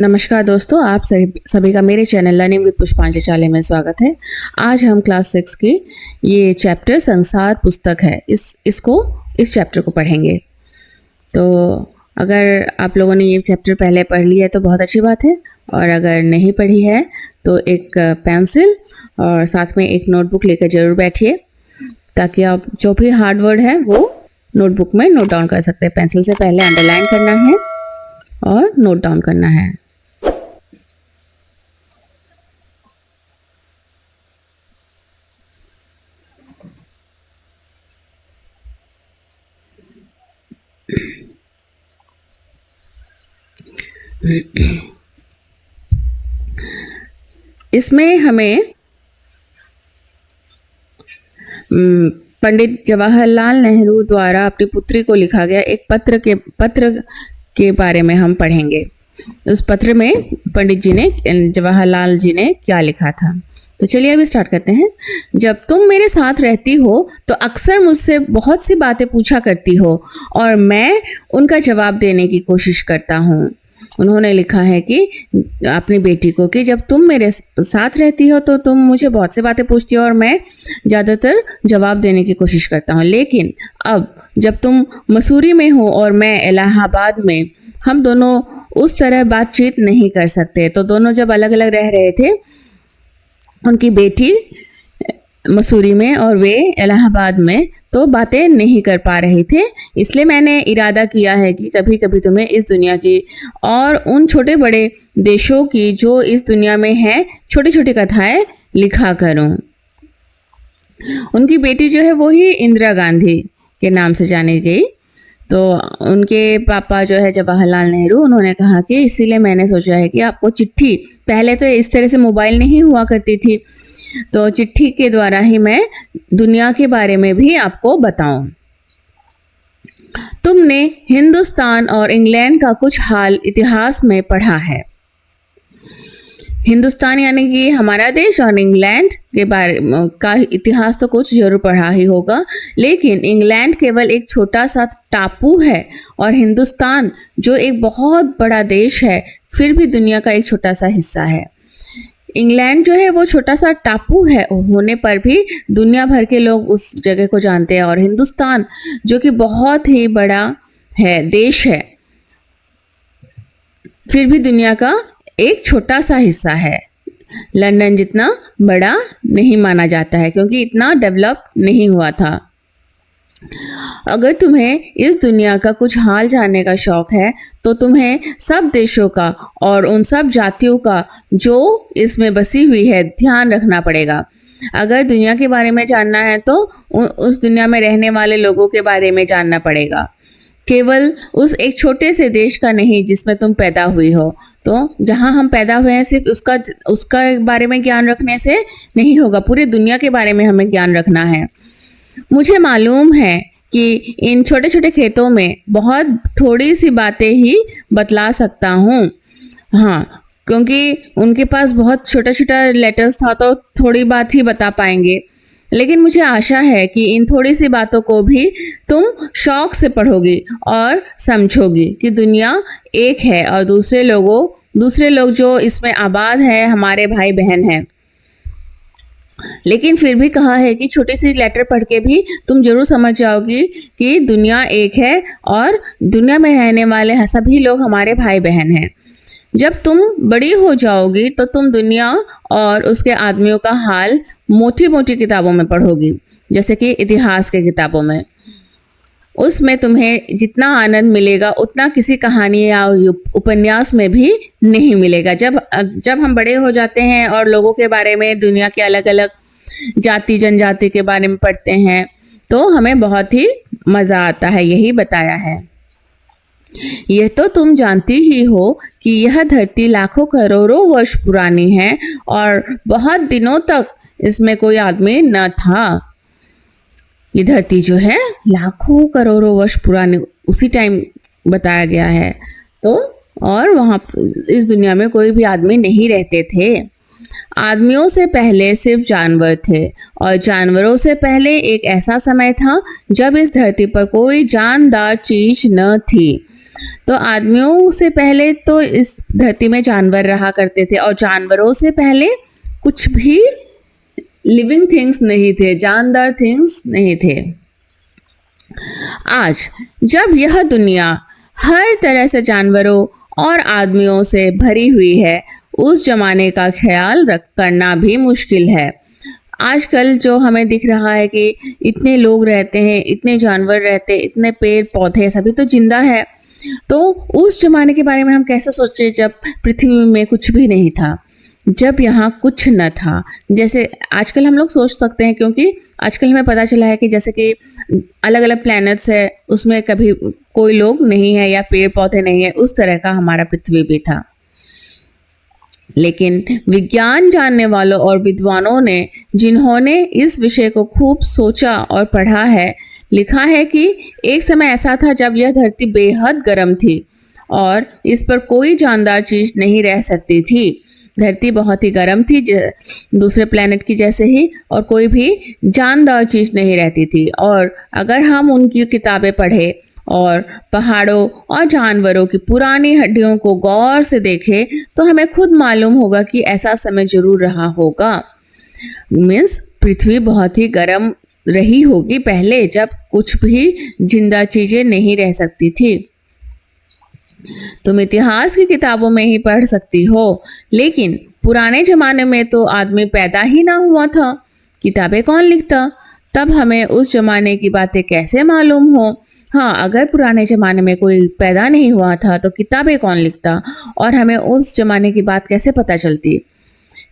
नमस्कार दोस्तों, आप सभी का मेरे चैनल लर्निंग विद पुष्पांजलि में स्वागत है। आज हम क्लास 6 की ये चैप्टर संसार पुस्तक है, इस चैप्टर को पढ़ेंगे। तो अगर आप लोगों ने ये चैप्टर पहले पढ़ लिया है तो बहुत अच्छी बात है, और अगर नहीं पढ़ी है तो एक पेंसिल और साथ में एक नोटबुक लेकर ज़रूर बैठिए, ताकि आप जो भी हार्ड वर्ड है वो नोटबुक में नोट डाउन कर सकते हैं। पेंसिल से पहले अंडरलाइन करना है और नोट डाउन करना है। इसमें हमें पंडित जवाहरलाल नेहरू द्वारा अपनी पुत्री को लिखा गया एक पत्र के बारे में हम पढ़ेंगे। उस पत्र में पंडित जी ने, जवाहरलाल जी ने क्या लिखा था। तो चलिए अभी स्टार्ट करते हैं। जब तुम मेरे साथ रहती हो तो अक्सर मुझसे बहुत सी बातें पूछा करती हो और मैं उनका जवाब देने की कोशिश करता हूँ। उन्होंने लिखा है कि अपनी बेटी को कि जब तुम मेरे साथ रहती हो तो तुम मुझे बहुत सी बातें पूछती हो और मैं ज़्यादातर जवाब देने की कोशिश करता हूँ, लेकिन अब जब तुम मसूरी में हो और मैं इलाहाबाद में, हम दोनों उस तरह बातचीत नहीं कर सकते। तो दोनों जब अलग अलग रह रहे थे, उनकी बेटी मसूरी में और वे इलाहाबाद में, तो बातें नहीं कर पा रहे थे। इसलिए मैंने इरादा किया है कि कभी कभी तुम्हें इस दुनिया की और उन छोटे बड़े देशों की जो इस दुनिया में हैं छोटी छोटी कथाएं लिखा करूं। उनकी बेटी जो है वो ही इंदिरा गांधी के नाम से जानी गई। तो उनके पापा जो है जवाहरलाल नेहरू, उन्होंने कहा कि इसीलिए मैंने सोचा है कि आपको चिट्ठी, पहले तो इस तरह से मोबाइल नहीं हुआ करती थी, तो चिट्ठी के द्वारा ही मैं दुनिया के बारे में भी आपको बताऊं। तुमने हिंदुस्तान और इंग्लैंड का कुछ हाल इतिहास में पढ़ा है। हिंदुस्तान यानी कि हमारा देश, और इंग्लैंड के बारे का इतिहास तो कुछ जरूर पढ़ा ही होगा, लेकिन इंग्लैंड केवल एक छोटा सा टापू है और हिंदुस्तान जो एक बहुत बड़ा देश है फिर भी दुनिया का एक छोटा सा हिस्सा है। इंग्लैंड जो है वो छोटा सा टापू है होने पर भी दुनिया भर के लोग उस जगह को जानते हैं, और हिंदुस्तान जो कि बहुत ही बड़ा है, देश है, फिर भी दुनिया का एक छोटा सा हिस्सा है। लंदन जितना बड़ा नहीं माना जाता है क्योंकि इतना डेवलप नहीं हुआ था। अगर तुम्हें इस दुनिया का कुछ हाल जानने का शौक है तो तुम्हें सब देशों का और उन सब जातियों का जो इसमें बसी हुई है ध्यान रखना पड़ेगा। अगर दुनिया के बारे में जानना है तो उस दुनिया में रहने वाले लोगों के बारे में जानना पड़ेगा, केवल उस एक छोटे से देश का नहीं जिसमें तुम पैदा हुई हो। तो जहाँ हम पैदा हुए हैं सिर्फ उसका बारे में ज्ञान रखने से नहीं होगा, पूरी दुनिया के बारे में हमें ज्ञान रखना है। मुझे मालूम है कि इन छोटे छोटे खेतों में बहुत थोड़ी सी बातें ही बतला सकता हूँ, हाँ, क्योंकि उनके पास बहुत छोटा छोटा लेटर्स था तो थोड़ी बात ही बता पाएंगे, लेकिन मुझे आशा है कि इन थोड़ी सी बातों को भी तुम शौक से पढ़ोगी और समझोगी कि दुनिया एक है और दूसरे लोग जो इसमें आबाद है हमारे भाई बहन हैं। लेकिन फिर भी कहा है कि छोटी सी लेटर पढ़ के भी तुम जरूर समझ जाओगी कि दुनिया एक है और दुनिया में रहने वाले सभी लोग हमारे भाई बहन हैं। जब तुम बड़ी हो जाओगी तो तुम दुनिया और उसके आदमियों का हाल मोटी मोटी किताबों में पढ़ोगी, जैसे कि इतिहास के किताबों में। उसमें तुम्हें जितना आनंद मिलेगा उतना किसी कहानी या उपन्यास में भी नहीं मिलेगा। जब हम बड़े हो जाते हैं और लोगों के बारे में, दुनिया के अलग अलग जाति जनजाति के बारे में पढ़ते हैं तो हमें बहुत ही मज़ा आता है। यही बताया है। यह तो तुम जानती ही हो कि यह धरती लाखों करोड़ों वर्ष पुरानी है और बहुत दिनों तक इसमें कोई आदमी न था। ये धरती जो है लाखों करोड़ों वर्ष पुरानी उसी टाइम बताया गया है। तो और वहाँ इस दुनिया में कोई भी आदमी नहीं रहते थे। आदमियों से पहले सिर्फ जानवर थे और जानवरों से पहले एक ऐसा समय था जब इस धरती पर कोई जानदार चीज न थी। तो आदमियों से पहले तो इस धरती में जानवर रहा करते थे, और जानवरों से पहले कुछ भी लिविंग थिंग्स नहीं थे, जानदार थिंग्स नहीं थे। आज जब यह दुनिया हर तरह से जानवरों और आदमियों से भरी हुई है, उस जमाने का ख्याल रख करना भी मुश्किल है। आजकल जो हमें दिख रहा है कि इतने लोग रहते हैं, इतने जानवर रहते हैं, इतने पेड़ पौधे सभी तो जिंदा है, तो उस जमाने के बारे में हम कैसे सोचे जब पृथ्वी में कुछ भी नहीं था, जब यहाँ कुछ न था। जैसे आजकल हम लोग सोच सकते हैं, क्योंकि आजकल हमें पता चला है कि जैसे कि अलग अलग प्लैनेट्स है, उसमें कभी कोई लोग नहीं है या पेड़ पौधे नहीं है, उस तरह का हमारा पृथ्वी भी था। लेकिन विज्ञान जानने वालों और विद्वानों ने, जिन्होंने इस विषय को खूब सोचा और पढ़ा है, लिखा है कि एक समय ऐसा था जब यह धरती बेहद गर्म थी और इस पर कोई जानदार चीज नहीं रह सकती थी। धरती बहुत ही गर्म थी, दूसरे प्लेनेट की जैसे ही, और कोई भी जानदार चीज नहीं रहती थी। और अगर हम उनकी किताबें पढ़े और पहाड़ों और जानवरों की पुरानी हड्डियों को गौर से देखें, तो हमें खुद मालूम होगा कि ऐसा समय जरूर रहा होगा। मीन्स पृथ्वी बहुत ही गर्म रही होगी पहले, जब कुछ भी जिंदा चीजें नहीं रह सकती थी। तुम इतिहास की किताबों में ही पढ़ सकती हो, लेकिन पुराने जमाने में तो आदमी पैदा ही ना हुआ था, किताबें कौन लिखता? तब हमें उस जमाने की बातें कैसे मालूम हो? हाँ, अगर पुराने ज़माने में कोई पैदा नहीं हुआ था तो किताबें कौन लिखता और हमें उस ज़माने की बात कैसे पता चलती?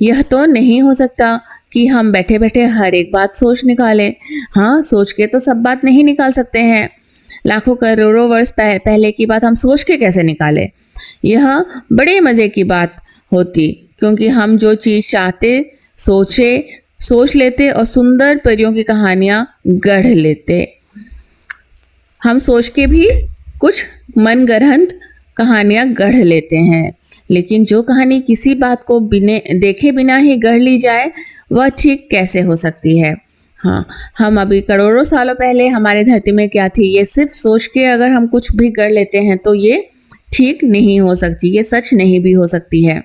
यह तो नहीं हो सकता कि हम बैठे बैठे हर एक बात सोच निकालें। हाँ, सोच के तो सब बात नहीं निकाल सकते हैं। लाखों करोड़ों वर्ष पहले की बात हम सोच के कैसे निकालें? यह बड़े मज़े की बात होती, क्योंकि हम जो चीज़ चाहते सोच लेते और सुंदर परियों की कहानियाँ गढ़ लेते। हम सोच के भी कुछ मनगढ़ंत कहानियां गढ़ लेते हैं, लेकिन जो कहानी किसी बात को देखे बिना ही गढ़ ली जाए, वह ठीक कैसे हो सकती है? हाँ, हम अभी करोड़ों सालों पहले हमारे धरती में क्या थी, ये सिर्फ सोच के अगर हम कुछ भी गढ़ लेते हैं तो ये ठीक नहीं हो सकती, ये सच नहीं भी हो सकती है।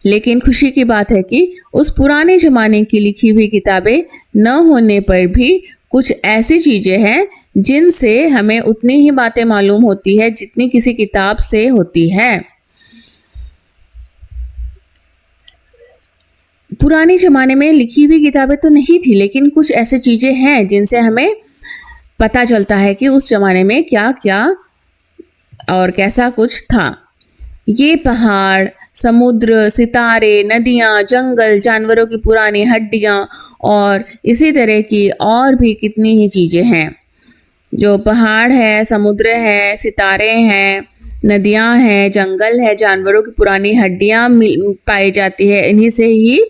लेकिन खुशी की बात है कि उस पुराने जमाने की लिखी हुई किताबें न होने पर भी कुछ ऐसी चीजें हैं जिनसे हमें उतनी ही बातें मालूम होती है जितनी किसी किताब से होती है। पुराने जमाने में लिखी हुई किताबें तो नहीं थी, लेकिन कुछ ऐसी चीजें हैं जिनसे हमें पता चलता है कि उस जमाने में क्या क्या और कैसा कुछ था। ये पहाड़, समुद्र, सितारे, नदियाँ, जंगल, जानवरों की पुरानी हड्डियाँ और इसी तरह की और भी कितनी ही चीजें हैं। जो पहाड़ है, समुद्र है, सितारे हैं, नदियाँ हैं, जंगल है, जानवरों की पुरानी हड्डियाँ पाई जाती है, इन्हीं से ही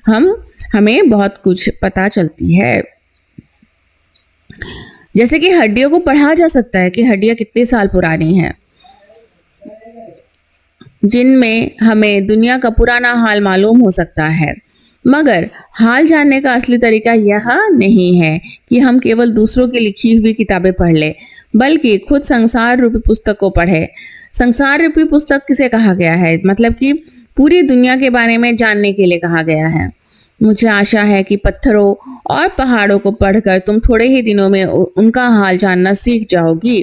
हमें बहुत कुछ पता चलती है। जैसे कि हड्डियों को पढ़ा जा सकता है कि हड्डियाँ कितने साल पुरानी हैं, जिनमें हमें दुनिया का पुराना हाल मालूम हो सकता है। मगर हाल जानने का असली तरीका यह नहीं है कि हम केवल दूसरों की लिखी हुई किताबें पढ़ लें, बल्कि खुद संसार रूपी पुस्तक को पढ़ें। संसार रूपी पुस्तक किसे कहा गया है? मतलब कि पूरी दुनिया के बारे में जानने के लिए कहा गया है। मुझे आशा है कि पत्थरों और पहाड़ों को पढ़कर तुम थोड़े ही दिनों में उनका हाल जानना सीख जाओगी।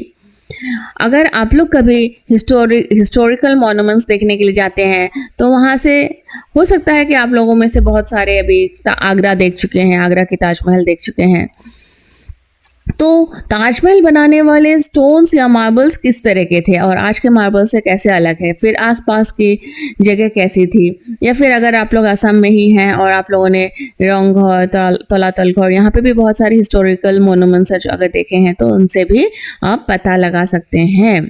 अगर आप लोग कभी हिस्टोरिकल मॉन्यूमेंट्स देखने के लिए जाते हैं, तो वहाँ से हो सकता है कि आप लोगों में से बहुत सारे अभी आगरा देख चुके हैं, आगरा की ताजमहल देख चुके हैं। तो ताजमहल बनाने वाले स्टोन्स या मार्बल्स किस तरह के थे और आज के मार्बल से कैसे अलग है? फिर आसपास की जगह कैसी थी? या फिर अगर आप लोग असम में ही हैं और आप लोगों ने रंगघर, तलातल घर, यहाँ पे भी बहुत सारे हिस्टोरिकल मोनूमेंट्स अगर देखे हैं, तो उनसे भी आप पता लगा सकते हैं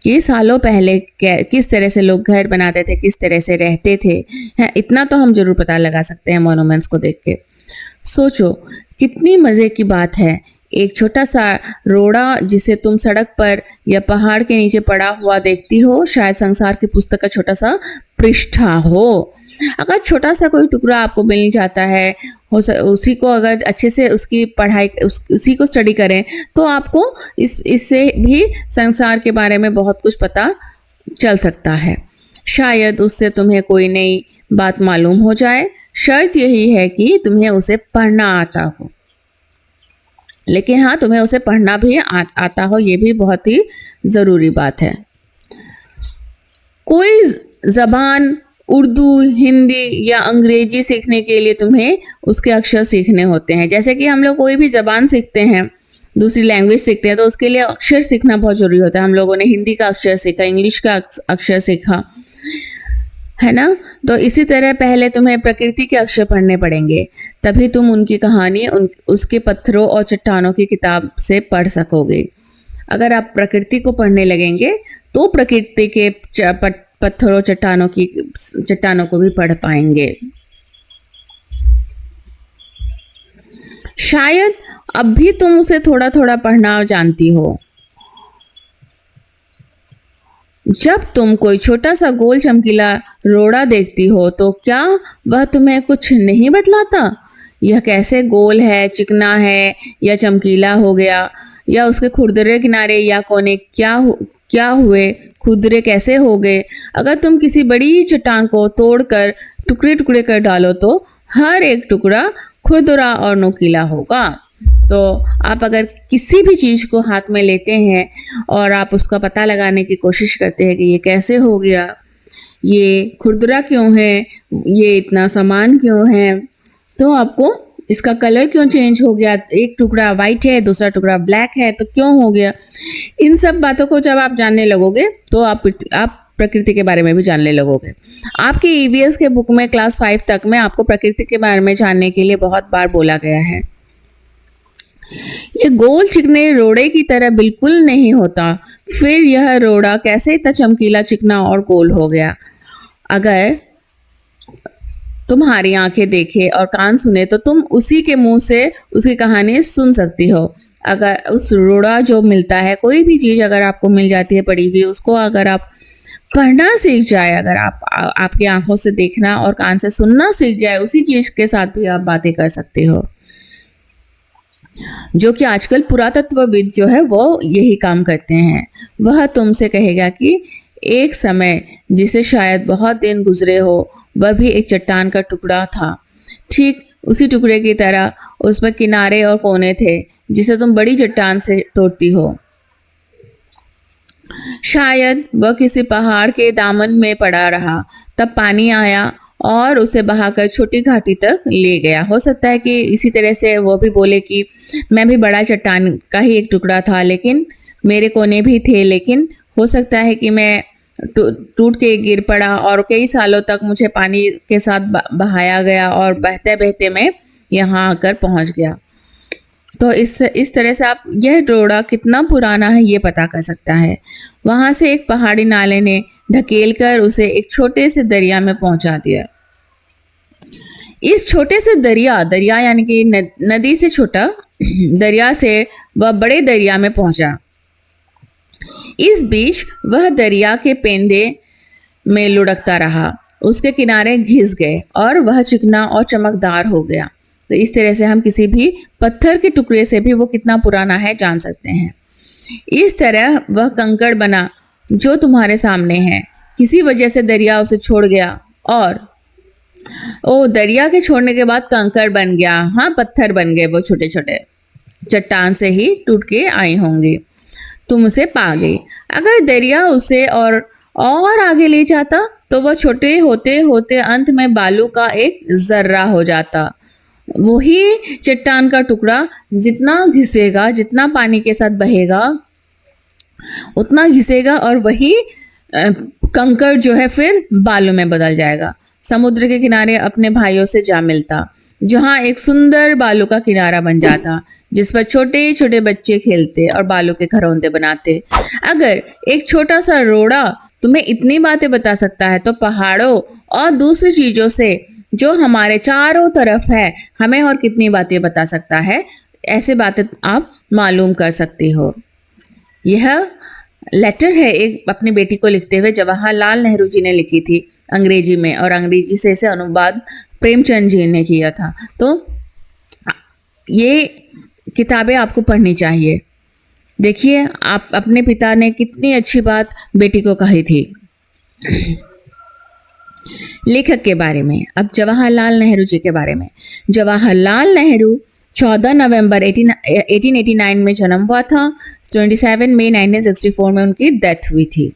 कि सालों पहले किस तरह से लोग घर बनाते थे, किस तरह से रहते थे। है, इतना तो हम जरूर पता लगा सकते हैं मोनूमेंट्स को देख के। सोचो कितनी मज़े की बात है, एक छोटा सा रोड़ा जिसे तुम सड़क पर या पहाड़ के नीचे पड़ा हुआ देखती हो, शायद संसार की पुस्तक का छोटा सा पृष्ठा हो। अगर छोटा सा कोई टुकड़ा आपको मिल जाता है, उसी को अगर अच्छे से उसकी पढ़ाई उसी को स्टडी करें तो आपको इससे भी संसार के बारे में बहुत कुछ पता चल सकता है। शायद उससे तुम्हें कोई नई बात मालूम हो जाए। शर्त यही है कि तुम्हें उसे पढ़ना आता हो, लेकिन हाँ, तुम्हें उसे पढ़ना भी आता हो, ये भी बहुत ही ज़रूरी बात है। कोई ज़बान उर्दू, हिंदी या अंग्रेजी सीखने के लिए तुम्हें उसके अक्षर सीखने होते हैं। जैसे कि हम लोग कोई भी ज़बान सीखते हैं, दूसरी लैंग्वेज सीखते हैं, तो उसके लिए अक्षर सीखना बहुत ज़रूरी होता है। हम लोगों ने हिंदी का अक्षर सीखा, इंग्लिश का अक्षर सीखा, है ना। तो इसी तरह पहले तुम्हें प्रकृति के अक्षर पढ़ने पड़ेंगे, तभी तुम उनकी कहानी उसके पत्थरों और चट्टानों की किताब से पढ़ सकोगे। अगर आप प्रकृति को पढ़ने लगेंगे तो प्रकृति के पत्थरों चट्टानों को भी पढ़ पाएंगे। शायद अब भी तुम उसे थोड़ा थोड़ा पढ़ना जानती हो। जब तुम कोई छोटा सा गोल चमकीला रोड़ा देखती हो तो क्या वह तुम्हें कुछ नहीं बतलाता? यह कैसे गोल है, चिकना है या चमकीला हो गया, या उसके खुरदरे किनारे या कोने क्या हुए, खुरदरे कैसे हो गए? अगर तुम किसी बड़ी चट्टान को तोड़कर टुकड़े टुकड़े कर डालो तो हर एक टुकड़ा खुरदरा और नुकीला होगा। तो आप अगर किसी भी चीज़ को हाथ में लेते हैं और आप उसका पता लगाने की कोशिश करते हैं कि ये कैसे हो गया, ये खुरदरा क्यों है, ये इतना समान क्यों है, तो आपको इसका कलर क्यों चेंज हो गया, एक टुकड़ा वाइट है, दूसरा टुकड़ा ब्लैक है, तो क्यों हो गया, इन सब बातों को जब आप जानने लगोगे तो आप प्रकृति के बारे में भी जानने लगोगे। आपके ईवीएस के बुक में क्लास 5 तक में आपको प्रकृति के बारे में जानने के लिए बहुत बार बोला गया है। ये गोल चिकने रोड़े की तरह बिल्कुल नहीं होता। फिर यह रोड़ा कैसे इतना चमकीला, चिकना और गोल हो गया? अगर तुम्हारी आंखें देखे और कान सुने तो तुम उसी के मुंह से उसकी कहानी सुन सकती हो। अगर उस रोड़ा जो मिलता है, कोई भी चीज़ अगर आपको मिल जाती है पड़ी हुई, उसको अगर आप पढ़ना सीख जाए, अगर आपकी आंखों से देखना और कान से सुनना सीख जाए, उसी चीज़ के साथ भी आप बातें कर सकते हो। जो कि आजकल पुरातत्वविद जो है वो यही काम करते हैं। वह तुमसे कहेगा कि एक समय जिसे शायद बहुत दिन गुजरे हो, वह भी एक चट्टान का टुकड़ा था। ठीक उसी टुकड़े की तरह उसमें किनारे और कोने थे जिसे तुम बड़ी चट्टान से तोड़ती हो। शायद वह किसी पहाड़ के दामन में पड़ा रहा, तब पानी आया और उसे बहाकर छोटी घाटी तक ले गया। हो सकता है कि इसी तरह से वो भी बोले कि मैं भी बड़ा चट्टान का ही एक टुकड़ा था, लेकिन मेरे कोने भी थे, लेकिन हो सकता है कि मैं टूट के गिर पड़ा और कई सालों तक मुझे पानी के साथ बहाया गया और बहते बहते मैं यहाँ आकर पहुँच गया। तो इस तरह से आप यह रोड़ा कितना पुराना है ये पता कर सकता है। वहाँ से एक पहाड़ी नाले ने ढकेल कर उसे एक छोटे से दरिया में पहुंचा दिया। इस छोटे से दरिया यानी कि नदी से छोटा दरिया से वह बड़े दरिया में पहुंचा। इस बीच वह दरिया के पेंदे में लुढ़कता रहा, उसके किनारे घिस गए और वह चिकना और चमकदार हो गया। तो इस तरह से हम किसी भी पत्थर के टुकड़े से भी वो कितना पुराना है जान सकते हैं। इस तरह वह कंकड़ बना जो तुम्हारे सामने है। किसी वजह से दरिया उसे छोड़ गया और दरिया के छोड़ने के बाद कंकड़ बन गया। हाँ, पत्थर बन गए, वो छोटे छोटे चट्टान से ही टूट के आए होंगे। तुम उसे पा गई। अगर दरिया उसे और आगे ले जाता तो वह छोटे होते होते अंत में बालू का एक जर्रा हो जाता। वही चट्टान का टुकड़ा जितना घिसेगा, जितना पानी के साथ बहेगा उतना घिसेगा और वही कंकड़ जो है फिर बालू में बदल जाएगा। समुद्र के किनारे अपने भाइयों से जा मिलता, जहाँ एक सुंदर बालू का किनारा बन जाता जिस पर छोटे छोटे बच्चे खेलते और बालू के घरौंदे बनाते। अगर एक छोटा सा रोड़ा तुम्हें इतनी बातें बता सकता है तो पहाड़ों और दूसरी चीजों से जो हमारे चारों तरफ है हमें और कितनी बातें बता सकता है। ऐसे बातें आप मालूम कर सकती हो। यह लेटर है एक अपनी बेटी को लिखते हुए जवाहरलाल नेहरू जी ने लिखी थी अंग्रेजी में, और अंग्रेजी से इसे अनुवाद प्रेमचंद जी ने किया था। तो ये किताबें आपको पढ़नी चाहिए। देखिए आप अपने पिता ने कितनी अच्छी बात बेटी को कही थी। लेखक के बारे में, अब जवाहरलाल नेहरू जी के बारे में। जवाहरलाल नेहरू 14 नवंबर 1889 में जन्म हुआ था। 27 मई 1964 में उनकी डेथ हुई थी।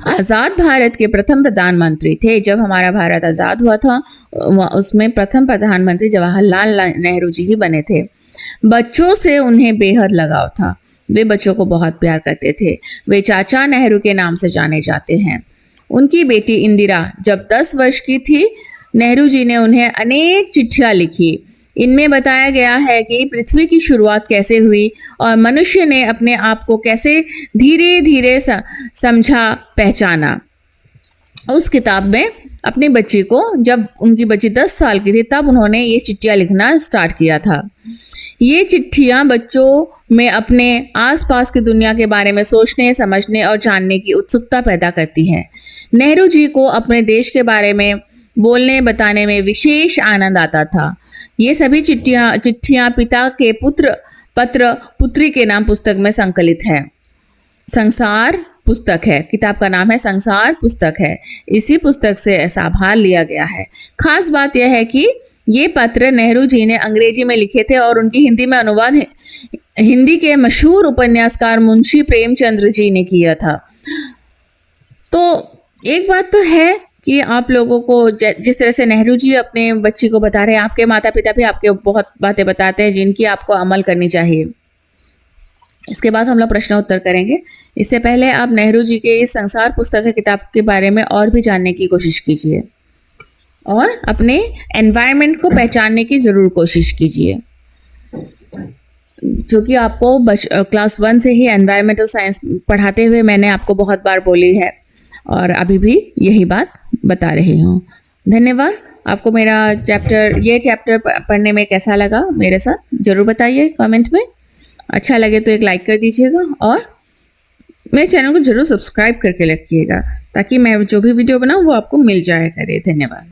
आज़ाद भारत के प्रथम प्रधानमंत्री थे। जब हमारा भारत आज़ाद हुआ था उसमें प्रथम प्रधानमंत्री जवाहरलाल नेहरू जी ही बने थे। बच्चों से उन्हें बेहद लगाव था। वे बच्चों को बहुत प्यार करते थे। वे चाचा नेहरू के नाम से जाने जाते हैं। उनकी बेटी इंदिरा जब 10 वर्ष की थी, नेहरू जी ने उन्हें अनेक चिट्ठियां लिखी। इनमें बताया गया है कि पृथ्वी की शुरुआत कैसे हुई और मनुष्य ने अपने आप को कैसे धीरे धीरे समझा पहचाना। उस किताब में अपनी बच्ची को, जब उनकी बच्ची 10 साल की थी, तब उन्होंने ये चिट्ठियां लिखना स्टार्ट किया था। ये चिट्ठियां बच्चों में अपने आसपास की दुनिया के बारे में सोचने, समझने और जानने की उत्सुकता पैदा करती है। नेहरू जी को अपने देश के बारे में बोलने बताने में विशेष आनंद आता था। ये सभी चिट्ठियां पिता के पत्र पुत्री के नाम पुस्तक में संकलित है। संसार पुस्तक है, किताब का नाम है संसार पुस्तक है। इसी पुस्तक से ऐसा आभार लिया गया है। खास बात यह है कि ये पत्र नेहरू जी ने अंग्रेजी में लिखे थे और उनकी हिंदी में अनुवाद हिंदी के मशहूर उपन्यासकार मुंशी प्रेमचंद्र जी ने किया था। तो एक बात तो है कि आप लोगों को जिस तरह से नेहरू जी अपने बच्ची को बता रहे हैं, आपके माता पिता भी आपके बहुत बातें बताते हैं जिनकी आपको अमल करनी चाहिए। इसके बाद हम लोग प्रश्न उत्तर करेंगे। इससे पहले आप नेहरू जी के इस संसार पुस्तक की किताब के बारे में और भी जानने की कोशिश कीजिए और अपने एनवायरनमेंट को पहचानने की ज़रूर कोशिश कीजिए, जो कि आपको क्लास 1 से ही एनवायरमेंटल साइंस पढ़ाते हुए मैंने आपको बहुत बार बोली है और अभी भी यही बात बता रही हूँ। धन्यवाद। आपको मेरा ये चैप्टर पढ़ने में कैसा लगा मेरे साथ ज़रूर बताइए कमेंट में। अच्छा लगे तो एक लाइक कर दीजिएगा और मेरे चैनल को ज़रूर सब्सक्राइब करके रखिएगा ताकि मैं जो भी वीडियो बनाऊँ वो आपको मिल जाया करे। धन्यवाद।